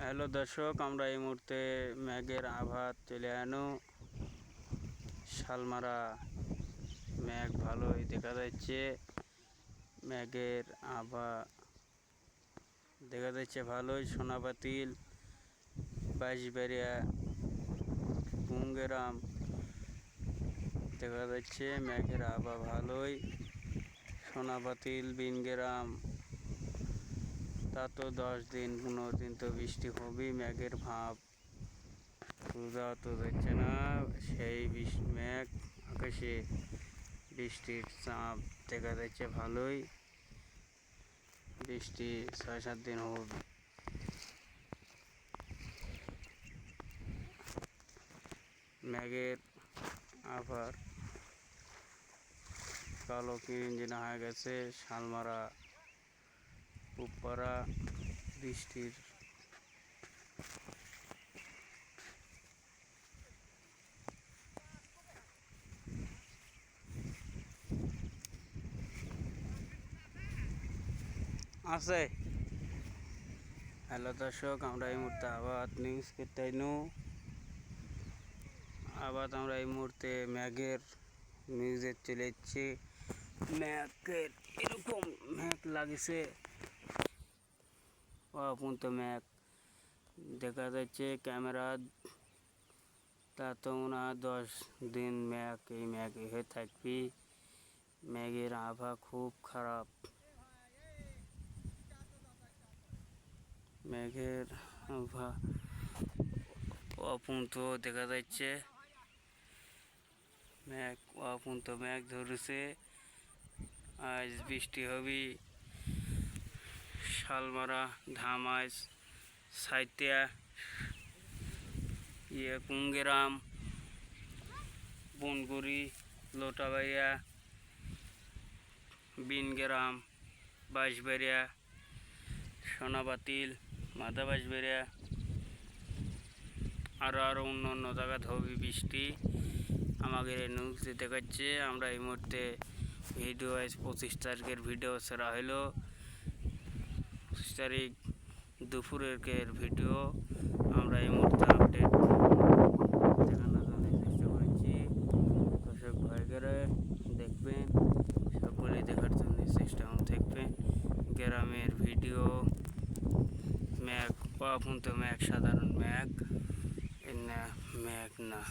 Hello দর্শক, আমরা এই মুহূর্তে মেঘের আভাত চলে আনো শালমারা। মেঘ ভালোই দেখা যাচ্ছে, মেঘের আভা দেখা যাচ্ছে ভালোই। সোনাপাতিল, বাঁশবেড়িয়া, কুঙ্গেরাম দেখা যাচ্ছে মেঘের আভা ভালোই। সোনাপাতিল, বিনগেরাম তা তো 10 দিন 15 দিন তো বৃষ্টি হবেই। মেঘের ভাব বোঝা তো যাচ্ছে না, সেই মেঘ আকাশে বৃষ্টির চাপ দেখা যাচ্ছে ভালোই। বৃষ্টি 6-7 দিন হবে। মেঘের আবার কালো কিঞ্জিনা হয়ে গেছে। শালমারা পুপারা বৃষ্টির আছে। হ্যালো দর্শক, আমরা এই মুহূর্তে আবার নিউজ করতে আমরা এই মুহূর্তে মেঘের নিউজে চলে যাচ্ছি। মেঘের এরকম মেঘ লাগছে, অপুন্ত মেঘ দেখা যাচ্ছে ক্যামেরা। তা তো না 10 দিন এই মেঘ হয়ে থাকবি। মেঘের আবহাওয়া খুব খারাপ। মেঘের আবহাওয়া অপুন্ত দেখা যাচ্ছে, অপুন্ত মেঘ ধরেছে। আজ বৃষ্টি হবে। শালমারা, ধামাইজ, সাইতিয়া, কুঙ্গেরাম, বনগুড়ি, লোটাবাইয়া, বিনগেরাম, বাঁশবেড়িয়া, সোনাপাতিল, মাথা বাঁশবেড়িয়া আরও অন্য জায়গায় হবে বৃষ্টি। আমাদের এই নিউজে দেখাচ্ছে। আমরা এই মুহূর্তে ভিডিও 25 তারিখের ভিডিও ছাড়া হলো। 25 তারিখ দুপুরের ভিডিও আমরা এই মুহূর্তে আপডেট দেখানোর জন্য চেষ্টা করেছি। দর্শক ভাইগেরা দেখবেন, সকলে দেখার জন্য চেষ্টা থাকবেন। গ্রামের ভিডিও, মেঘ অপুন্ত মেঘ, সাধারণ মেঘ, মেঘ না।